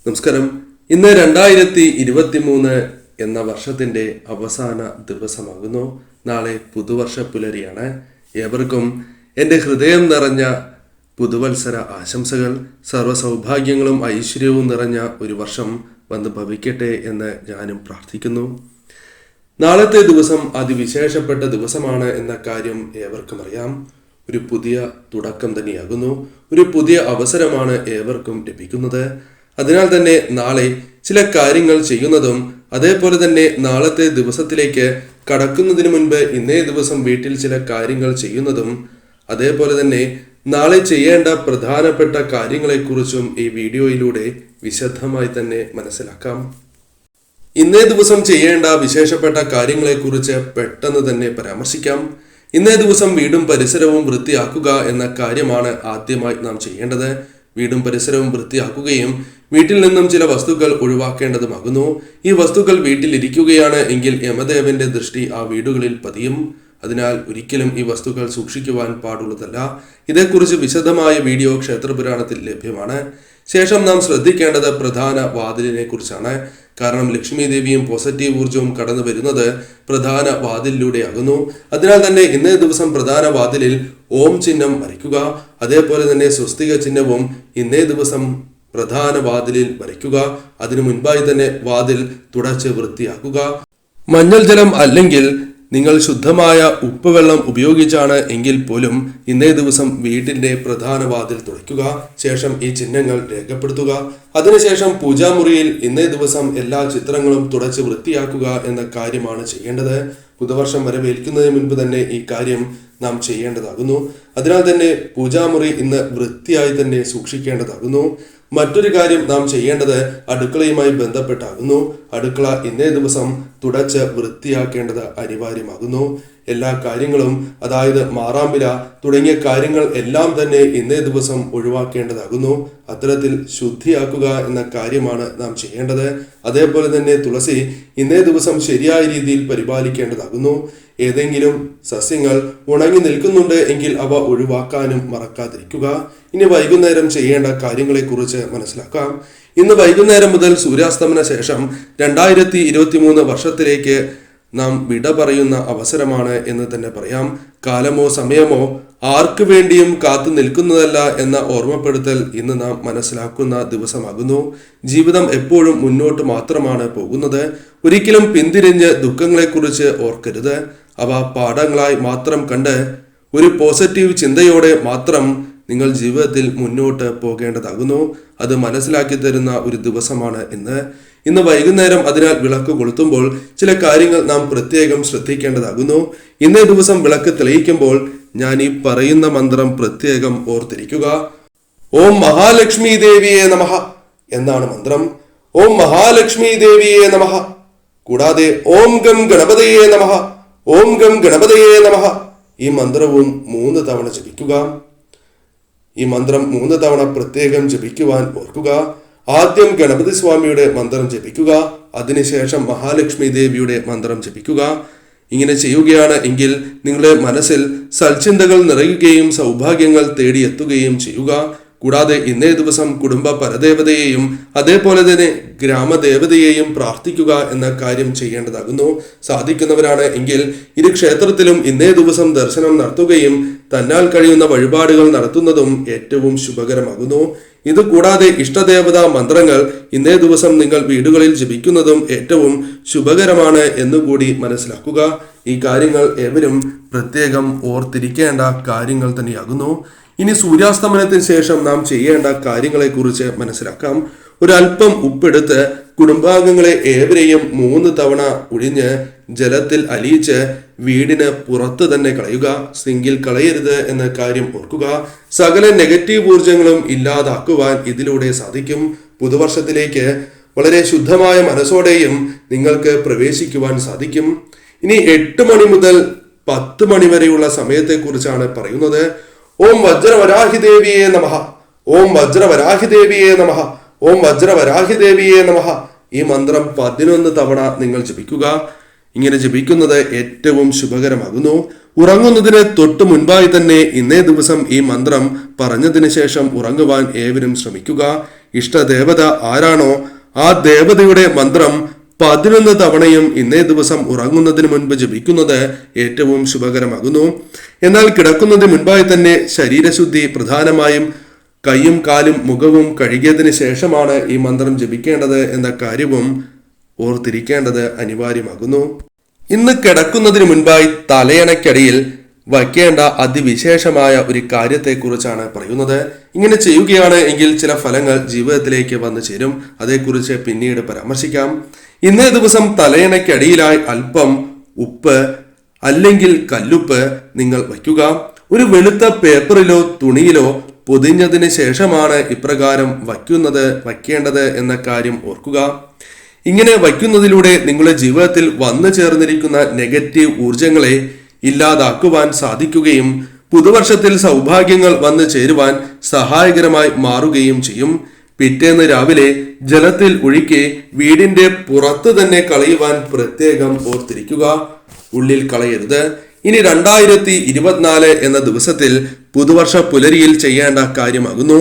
നമസ്കാരം. ഇന്ന് 2023 എന്ന വർഷത്തിന്റെ അവസാന ദിവസമാകുന്നു. നാളെ പുതുവർഷ പുലരിയാണ്. ഏവർക്കും എൻ്റെ ഹൃദയം നിറഞ്ഞ പുതുവത്സര ആശംസകൾ. സർവ്വസൗഭാഗ്യങ്ങളും ഐശ്വര്യവും നിറഞ്ഞ ഒരു വർഷം വന്ന് ഭവിക്കട്ടെ എന്ന് ഞാനും പ്രാർത്ഥിക്കുന്നു. നാളത്തെ ദിവസം അതിവിശേഷപ്പെട്ട ദിവസമാണ് എന്ന കാര്യം ഏവർക്കും അറിയാം. ഒരു പുതിയ തുടക്കം തന്നെയാകുന്നു. ഒരു പുതിയ അവസരമാണ് ഏവർക്കും ലഭിക്കുന്നത്. അതിനാൽ തന്നെ നാളെ ചില കാര്യങ്ങൾ ചെയ്യുന്നതും അതേപോലെ തന്നെ നാളത്തെ ദിവസത്തിലേക്ക് കടക്കുന്നതിന് മുൻപ് ഇന്നേ ദിവസം വീട്ടിൽ ചില കാര്യങ്ങൾ ചെയ്യുന്നതും അതേപോലെ തന്നെ നാളെ ചെയ്യേണ്ട പ്രധാനപ്പെട്ട കാര്യങ്ങളെക്കുറിച്ചും ഈ വീഡിയോയിലൂടെ വിശദമായി തന്നെ മനസ്സിലാക്കാം. ഇന്നേ ദിവസം ചെയ്യേണ്ട വിശേഷപ്പെട്ട കാര്യങ്ങളെക്കുറിച്ച് പെട്ടെന്ന് തന്നെ പരാമർശിക്കാം. ഇന്നേ ദിവസം വീടും പരിസരവും വൃത്തിയാക്കുക എന്ന കാര്യമാണ് ആദ്യമായി നാം ചെയ്യേണ്ടത്. വീടും പരിസരവും വൃത്തിയാക്കുകയും വീട്ടിൽ നിന്നും ചില വസ്തുക്കൾ ഒഴിവാക്കേണ്ടതുമാകുന്നു. ഈ വസ്തുക്കൾ വീട്ടിലിരിക്കുകയാണ് എങ്കിൽ യമദേവന്റെ ദൃഷ്ടി ആ വീടുകളിൽ പതിയും. അതിനാൽ ഒരിക്കലും ഈ വസ്തുക്കൾ സൂക്ഷിക്കുവാൻ പാടുള്ളതല്ല. ഇതേക്കുറിച്ച് വിശദമായ വീഡിയോ ക്ഷേത്രപുരാണത്തിൽ ലഭ്യമാണ്. ശേഷം നാം ശ്രദ്ധിക്കേണ്ടത് പ്രധാന വാതിലിനെ കുറിച്ചാണ്. കാരണം ലക്ഷ്മി ദേവിയും പോസിറ്റീവ് ഊർജവും കടന്നു വരുന്നത് പ്രധാന വാതിലിലൂടെയാകുന്നു. അതിനാൽ തന്നെ ഇന്നേ ദിവസം പ്രധാന വാതിലിൽ ഓം ചിഹ്നം വരയ്ക്കുക. അതേപോലെ തന്നെ സ്വസ്തിക ചിഹ്നവും ഇന്നേ ദിവസം പ്രധാന വാതിലിൽ വരയ്ക്കുക. അതിനു മുൻപായി തന്നെ വാതിൽ തുടച്ച് വൃത്തിയാക്കുക. മഞ്ഞൾ ജലം അല്ലെങ്കിൽ നിങ്ങൾ ശുദ്ധമായ ഉപ്പുവെള്ളം ഉപയോഗിച്ചാണ് എങ്കിൽ പോലും ഇന്നേ ദിവസം വീടിന്റെ പ്രധാന വാതിൽ തുടയ്ക്കുക. ശേഷം ഈ ചിഹ്നങ്ങൾ രേഖപ്പെടുത്തുക. അതിനുശേഷം പൂജാമുറിയിൽ ഇന്നേ ദിവസം എല്ലാ ചിത്രങ്ങളും തുടച്ച് വൃത്തിയാക്കുക എന്ന കാര്യമാണ് ചെയ്യേണ്ടത്. പുതുവർഷം വരവേൽക്കുന്നതിന് മുൻപ് തന്നെ ഈ കാര്യം നാം ചെയ്യേണ്ടതാകുന്നു. അതിനാൽ തന്നെ പൂജാമുറി ഇന്ന് വൃത്തിയായി തന്നെ സൂക്ഷിക്കേണ്ടതാകുന്നു. മറ്റൊരു കാര്യം നാം ചെയ്യേണ്ടത് അടുക്കളയുമായി ബന്ധപ്പെട്ടാകുന്നു. അടുക്കള ഇന്നേ ദിവസം തുടച്ച് വൃത്തിയാക്കേണ്ടത് അനിവാര്യമാകുന്നു. എല്ലാ കാര്യങ്ങളും അതായത് മാറാമ്പില തുടങ്ങിയ കാര്യങ്ങൾ എല്ലാം തന്നെ ഇന്നേ ദിവസം ഒഴിവാക്കേണ്ടതാകുന്നു. അത്തരത്തിൽ ശുദ്ധിയാക്കുക എന്ന കാര്യമാണ് നാം ചെയ്യേണ്ടത്. അതേപോലെ തന്നെ തുളസി ഇന്നേ ദിവസം ശരിയായ രീതിയിൽ പരിപാലിക്കേണ്ടതാകുന്നു. ഏതെങ്കിലും സസ്യങ്ങൾ ഉണങ്ങി നിൽക്കുന്നുണ്ട് എങ്കിൽ അവ ഒഴിവാക്കാനും മറക്കാതിരിക്കുക. ഇനി വൈകുന്നേരം ചെയ്യേണ്ട കാര്യങ്ങളെക്കുറിച്ച് മനസ്സിലാക്കാം. ഇന്ന് വൈകുന്നേരം മുതൽ സൂര്യാസ്തമന ശേഷം 2023 വർഷത്തിലേക്ക് നാം വിട പറയുന്ന അവസരമാണ് എന്ന് തന്നെ പറയാം. കാലമോ സമയമോ ആർക്കു വേണ്ടിയും കാത്തു നിൽക്കുന്നതല്ല എന്ന ഓർമ്മപ്പെടുത്തൽ ഇന്ന് നാം മനസ്സിലാക്കുന്ന ദിവസമാകുന്നു. ജീവിതം എപ്പോഴും മുന്നോട്ട് മാത്രമാണ് പോകുന്നത്. ഒരിക്കലും പിന്തിരിഞ്ഞ് ദുഃഖങ്ങളെക്കുറിച്ച് ഓർക്കരുത്. അവ പാഠങ്ങളായി മാത്രം കണ്ട് ഒരു പോസിറ്റീവ് ചിന്തയോടെ മാത്രം നിങ്ങൾ ജീവിതത്തിൽ മുന്നോട്ട് പോകേണ്ടതാകുന്നു. അത് മനസ്സിലാക്കി തരുന്ന ഒരു ദിവസമാണ് ഇന്ന് വൈകുന്നേരം. അതിനാൽ വിളക്ക് കൊളുത്തുമ്പോൾ ചില കാര്യങ്ങൾ നാം പ്രത്യേകം ശ്രദ്ധിക്കേണ്ടതാകുന്നു. ഇന്നേ ദിവസം വിളക്ക് തെളിയിക്കുമ്പോൾ ഞാൻ ഈ പറയുന്ന മന്ത്രം പ്രത്യേകം ഓർത്തിരിക്കുക. ഓം മഹാലക്ഷ്മി ദേവിയെ നമഃ എന്നാണ് മന്ത്രം. ഓം മഹാലക്ഷ്മി ദേവിയെ നമഃ. കൂടാതെ ഓം ഗം ഗണപതയെ നമഃ, ഓം ഗം ഗണപതയെ നമഃ ഈ മന്ത്രവും 3 തവണ ജപിക്കുക. ഈ മന്ത്രം 3 തവണ പ്രത്യേകം ജപിക്കുവാൻ ഓർക്കുക. ആദ്യം ഗണപതി സ്വാമിയുടെ മന്ത്രം ജപിക്കുക. അതിനുശേഷം മഹാലക്ഷ്മി ദേവിയുടെ മന്ത്രം ജപിക്കുക. ഇങ്ങനെ ചെയ്യുകയാണ് എങ്കിൽ നിങ്ങളുടെ മനസ്സിൽ സൽചിന്തകൾ നിറയുകയും സൗഭാഗ്യങ്ങൾ തേടിയെത്തുകയും ചെയ്യുക. കൂടാതെ ഇന്നേ ദിവസം കുടുംബ പരദേവതയെയും അതേപോലെ തന്നെ ഗ്രാമദേവതയെയും പ്രാർത്ഥിക്കുക എന്ന കാര്യം ചെയ്യേണ്ടതാകുന്നു. സാധിക്കുന്നവരാണ് എങ്കിൽ ഇരു ക്ഷേത്രത്തിലും ഇന്നേ ദിവസം ദർശനം നടത്തുകയും തന്നാൽ കഴിയുന്ന വഴിപാടുകൾ നടത്തുന്നതും ഏറ്റവും ശുഭകരമാകുന്നു. ഇത് കൂടാതെ ഇഷ്ടദേവതാ മന്ത്രങ്ങൾ ഇന്നേ ദിവസം നിങ്ങൾ വീടുകളിൽ ജപിക്കുന്നതും ഏറ്റവും ശുഭകരമാണ് എന്നുകൂടി മനസ്സിലാക്കുക. ഈ കാര്യങ്ങൾ ഏവരും പ്രത്യേകം ഓർത്തിരിക്കേണ്ട കാര്യങ്ങൾ തന്നെയാകുന്നു. ഇനി സൂര്യാസ്തമനത്തിന് ശേഷം നാം ചെയ്യേണ്ട കാര്യങ്ങളെക്കുറിച്ച് മനസ്സിലാക്കാം. ഒരല്പം ഉപ്പെടുത്ത് കുടുംബാംഗങ്ങളെ ഏവരെയും 3 തവണ ഒഴിഞ്ഞ് ജലത്തിൽ അലിയിച്ച് വീടിന് പുറത്ത് തന്നെ കളയുക. സിങ്കിൽ കളയരുത് എന്ന കാര്യം ഓർക്കുക. സകല നെഗറ്റീവ് ഊർജങ്ങളും ഇല്ലാതാക്കുവാൻ ഇതിലൂടെ സാധിക്കും. പുതുവർഷത്തിലേക്ക് വളരെ ശുദ്ധമായ മനസ്സോടെയും നിങ്ങൾക്ക് പ്രവേശിക്കുവാൻ സാധിക്കും. ഇനി 8 മണി മുതൽ 10 മണി വരെയുള്ള സമയത്തെക്കുറിച്ചാണ് പറയുന്നത്. ഓം വജ്രവരാഹി ദേവിയെ നമഃ, ഓം വജ്രവരാഹി ദേവിയെ നമഃ, ഓം വജ്രവരാഹി ദേവിയെ നമഃ ഈ മന്ത്രം 11 തവണ നിങ്ങൾ ജപിക്കുക. ഇങ്ങനെ ജപിക്കുന്നത് ഏറ്റവും ശുഭകരമാകുന്നു. ഉറങ്ങുന്നതിന് തൊട്ടു മുൻപായി തന്നെ ഇന്നേ ദിവസം ഈ മന്ത്രം പറഞ്ഞതിന് ശേഷം ഉറങ്ങുവാൻ ഏവരും ശ്രമിക്കുക. ഇഷ്ടദേവത ആരാണോ ആ ദേവതയുടെ മന്ത്രം 11 തവണയും ഇന്നേ ദിവസം ഉറങ്ങുന്നതിന് മുൻപ് ജപിക്കുന്നത് ഏറ്റവും ശുഭകരമാകുന്നു. എന്നാൽ കിടക്കുന്നതിന് മുൻപായി തന്നെ ശരീരശുദ്ധി, പ്രധാനമായും കൈയും കാലും മുഖവും കഴുകിയതിന് ശേഷമാണ് ഈ മന്ത്രം ജപിക്കേണ്ടത് എന്ന കാര്യവും ഓർത്തിരിക്കേണ്ടത് അനിവാര്യമാകുന്നു. ഇന്ന് കിടക്കുന്നതിന് മുൻപായി തലയണയ്ക്കടിയിൽ വയ്ക്കേണ്ട അതിവിശേഷമായ ഒരു കാര്യത്തെക്കുറിച്ചാണ് പറയുന്നത്. ഇങ്ങനെ ചെയ്യുകയാണ് എങ്കിൽ ചില ഫലങ്ങൾ ജീവിതത്തിലേക്ക് വന്നു ചേരും. അതേക്കുറിച്ച് പിന്നീട് പരാമർശിക്കാം. ഇന്നേ ദിവസം തലയണയ്ക്കടിയിലായി അല്പം ഉപ്പ് അല്ലെങ്കിൽ കല്ലുപ്പ് നിങ്ങൾ വയ്ക്കുക. ഒരു പേപ്പറിലോ തുണിയിലോ പൊതിഞ്ഞതിന് ശേഷമാണ് ഇപ്രകാരം വയ്ക്കേണ്ടത് എന്ന കാര്യം ഓർക്കുക. ഇങ്ങനെ വയ്ക്കുന്നതിലൂടെ നിങ്ങളുടെ ജീവിതത്തിൽ വന്നു ചേർന്നിരിക്കുന്ന നെഗറ്റീവ് ഊർജങ്ങളെ ഇല്ലാതാക്കുവാൻ സാധിക്കുകയും പുതുവർഷത്തിൽ സൗഭാഗ്യങ്ങൾ വന്നു ചേരുവാൻ സഹായകരമായി മാറുകയും ചെയ്യും. പിറ്റേന്ന് രാവിലെ ജലത്തിൽ ഒഴുക്കി വീടിന്റെ പുറത്ത് തന്നെ കളയുവാൻ പ്രത്യേകം ഓർത്തിരിക്കുക. ഉള്ളിൽ കളയരുത്. ഇനി 2024 എന്ന ദിവസത്തിൽ പുതുവർഷ പുലരിയിൽ ചെയ്യേണ്ട കാര്യമാകുന്നു.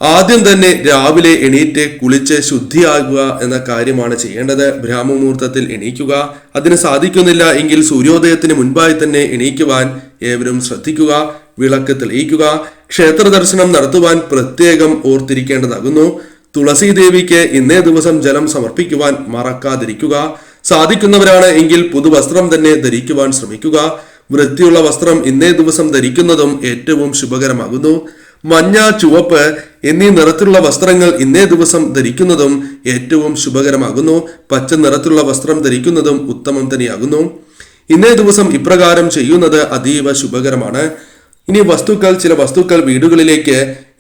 ആദ്യം തന്നെ രാവിലെ എണീറ്റ് കുളിച്ച് ശുദ്ധിയാകുക എന്ന കാര്യമാണ് ചെയ്യേണ്ടത്. ബ്രാഹ്മമുഹൂർത്തത്തിൽ എണീക്കുക. അതിന് സാധിക്കുന്നില്ല എങ്കിൽ സൂര്യോദയത്തിന് മുൻപായി തന്നെ എണീക്കുവാൻ ഏവരും ശ്രദ്ധിക്കുക. വിളക്ക് തെളിയിക്കുക. ക്ഷേത്ര ദർശനം നടത്തുവാൻ പ്രത്യേകം ഓർത്തിരിക്കേണ്ടതാകുന്നു. തുളസി ദേവിക്ക് ഇന്നേ ദിവസം ജലം സമർപ്പിക്കുവാൻ മറക്കാതിരിക്കുക. സാധിക്കുന്നവരാണ് എങ്കിൽ പുതുവസ്ത്രം തന്നെ ധരിക്കുവാൻ ശ്രമിക്കുക. വൃത്തിയുള്ള വസ്ത്രം ഇന്നേ ദിവസം ധരിക്കുന്നതും ഏറ്റവും ശുഭകരമാകുന്നു. മഞ്ഞ, ചുവപ്പ് എന്നീ നിറത്തിലുള്ള വസ്ത്രങ്ങൾ ഇന്നേ ദിവസം ധരിക്കുന്നതും ഏറ്റവും ശുഭകരമാകുന്നു. പച്ച നിറത്തിലുള്ള വസ്ത്രം ധരിക്കുന്നതും ഉത്തമം തന്നെയാകുന്നു. ഇന്നേ ദിവസം ഇപ്രകാരം ചെയ്യുന്നത് അതീവ ശുഭകരമാണ്. ഇനി ചില വസ്തുക്കൾ വീടുകളിലേക്ക്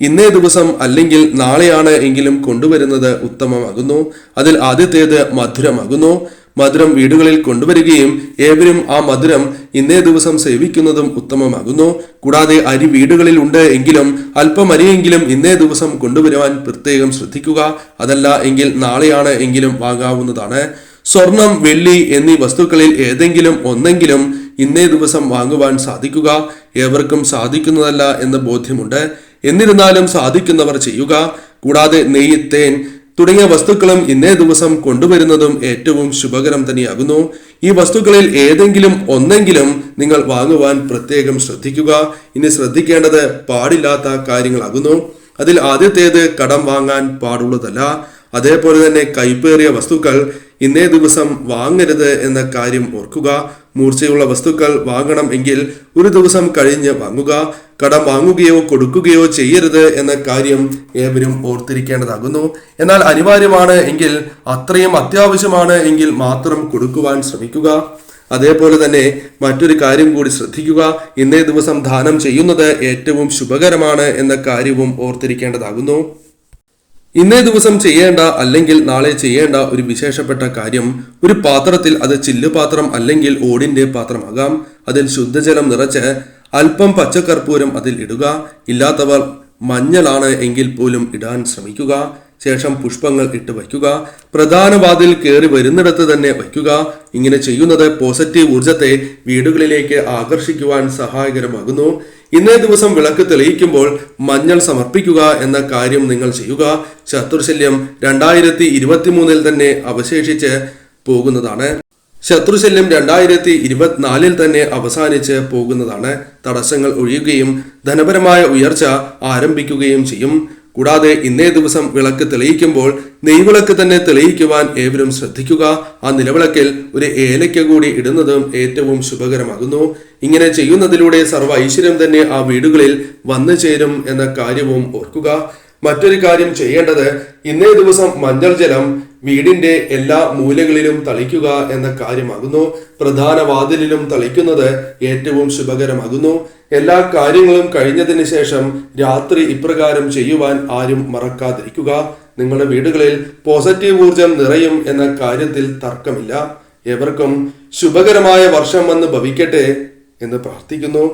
ഇന്നേ ദിവസം അല്ലെങ്കിൽ നാളെയാണ് എങ്കിലും കൊണ്ടുവരുന്നത് ഉത്തമമാകുന്നു. അതിൽ ആദ്യത്തേത് മധുരമാകുന്നു. മധുരം വീടുകളിൽ കൊണ്ടുവരികയും ഏവരും ആ മധുരം ഇന്നേ ദിവസം സേവിക്കുന്നതും ഉത്തമമാകുന്നു. കൂടാതെ അരി വീടുകളിൽ ഉണ്ട് എങ്കിലും അല്പം അരിയെങ്കിലും ഇന്നേ ദിവസം കൊണ്ടുവരുവാൻ പ്രത്യേകം ശ്രദ്ധിക്കുക. അതല്ല എങ്കിൽ നാളെയാണ് എങ്കിലും വാങ്ങാവുന്നതാണ്. സ്വർണം, വെള്ളി എന്നീ വസ്തുക്കളിൽ ഏതെങ്കിലും ഒന്നെങ്കിലും ഇന്നേ ദിവസം വാങ്ങുവാൻ സാധിക്കുക. ഏവർക്കും സാധിക്കുന്നതല്ല എന്ന ബോധ്യമുണ്ട്. എന്നിരുന്നാലും സാധിക്കുന്നവർ ചെയ്യുക. കൂടാതെ നെയ്യ്, തേൻ തുടങ്ങിയ വസ്തുക്കളും ഇന്നേ ദിവസം കൊണ്ടുവരുന്നതും ഏറ്റവും ശുഭകരം തന്നെയാകുന്നു. ഈ വസ്തുക്കളിൽ ഏതെങ്കിലും ഒന്നെങ്കിലും നിങ്ങൾ വാങ്ങുവാൻ പ്രത്യേകം ശ്രദ്ധിക്കുക. ഇനി ശ്രദ്ധിക്കേണ്ടത് പാടില്ലാത്ത കാര്യങ്ങളാകുന്നു. അതിൽ ആദ്യത്തേത് കടം വാങ്ങാൻ പാടുള്ളതല്ല. അതേപോലെ തന്നെ കൈപ്പേറിയ വസ്തുക്കൾ ഇന്നേ ദിവസം വാങ്ങരുത് എന്ന കാര്യം ഓർക്കുക. മൂർച്ചയുള്ള വസ്തുക്കൾ വാങ്ങണം എങ്കിൽ ഒരു ദിവസം കഴിഞ്ഞ് വാങ്ങുക. കടം വാങ്ങുകയോ കൊടുക്കുകയോ ചെയ്യരുത് എന്ന കാര്യം ഏവരും ഓർത്തിരിക്കേണ്ടതാകുന്നു. എന്നാൽ അനിവാര്യമാണ് എങ്കിൽ, അത്രയും അത്യാവശ്യമാണ് എങ്കിൽ മാത്രം കൊടുക്കുവാൻ ശ്രമിക്കുക. അതേപോലെ തന്നെ മറ്റൊരു കാര്യം കൂടി ശ്രദ്ധിക്കുക. ഇന്നേ ദിവസം ദാനം ചെയ്യുന്നത് ഏറ്റവും ശുഭകരമാണ് എന്ന കാര്യവും ഓർത്തിരിക്കേണ്ടതാകുന്നു. ഇന്നേ ദിവസം ചെയ്യേണ്ട അല്ലെങ്കിൽ നാളെ ചെയ്യേണ്ട ഒരു വിശേഷപ്പെട്ട കാര്യം, ഒരു പാത്രത്തിൽ, അത് ചില്ലുപാത്രം അല്ലെങ്കിൽ ഓടിന്റെ പാത്രമാകാം, അതിൽ ശുദ്ധജലം നിറച്ച് അല്പം പച്ചക്കർപ്പൂരം അതിൽ ഇടുക. ഇല്ലാത്തവർ മഞ്ഞളാണ് എങ്കിൽ പോലും ഇടാൻ ശ്രമിക്കുക. ശേഷം പുഷ്പങ്ങൾ ഇട്ട് വയ്ക്കുക. പ്രധാന വാതിൽ കയറി വരുന്നിടത്ത് തന്നെ വയ്ക്കുക. ഇങ്ങനെ ചെയ്യുന്നത് പോസിറ്റീവ് ഊർജത്തെ വീടുകളിലേക്ക് ആകർഷിക്കുവാൻ സഹായകരമാകുന്നു. ഇന്നേ ദിവസം വിളക്ക് തെളിയിക്കുമ്പോൾ മഞ്ഞൾ സമർപ്പിക്കുക എന്ന കാര്യം നിങ്ങൾ ചെയ്യുക. ശത്രുശല്യം 2023 തന്നെ അവശേഷിച്ച് പോകുന്നതാണ്. ശത്രുശല്യം 2024 തന്നെ അവസാനിച്ച് പോകുന്നതാണ്. തടസ്സങ്ങൾ ഒഴിയുകയും ധനപരമായ ഉയർച്ച ആരംഭിക്കുകയും ചെയ്യും. കൂടാതെ ഇന്നേ ദിവസം വിളക്ക് തെളിയിക്കുമ്പോൾ നെയ്വിളക്ക് തന്നെ തെളിയിക്കുവാൻ ഏവരും ശ്രദ്ധിക്കുക. ആ നിലവിളക്കിൽ ഒരു ഏലയ്ക്ക കൂടി ഇടുന്നതും ഏറ്റവും ശുഭകരമാകുന്നു. ഇങ്ങനെ ചെയ്യുന്നതിലൂടെ സർവ്വ ഐശ്വര്യം തന്നെ ആ വീടുകളിൽ വന്നു ചേരും എന്ന കാര്യവും ഓർക്കുക. മറ്റൊരു കാര്യം ചെയ്യേണ്ടത്, ഇന്നേ ദിവസം മഞ്ഞൾ ജലം വീടിന്റെ എല്ലാ മൂലകളിലും തളിക്കുക എന്ന കാര്യമാകുന്നു. പ്രധാന വാതിലിലും തളിക്കുന്നത് ഏറ്റവും ശുഭകരമാകുന്നു. എല്ലാ കാര്യങ്ങളും കഴിഞ്ഞതിന് ശേഷം രാത്രി ഇപ്രകാരം ചെയ്യുവാൻ ആരും മറക്കാതിരിക്കുക. നിങ്ങളുടെ വീടുകളിൽ പോസിറ്റീവ് ഊർജം നിറയും എന്ന കാര്യത്തിൽ തർക്കമില്ല. ഏവർക്കും ശുഭകരമായ വർഷം വന്ന് ഭവിക്കട്ടെ എന്ന് പ്രാർത്ഥിക്കുന്നു.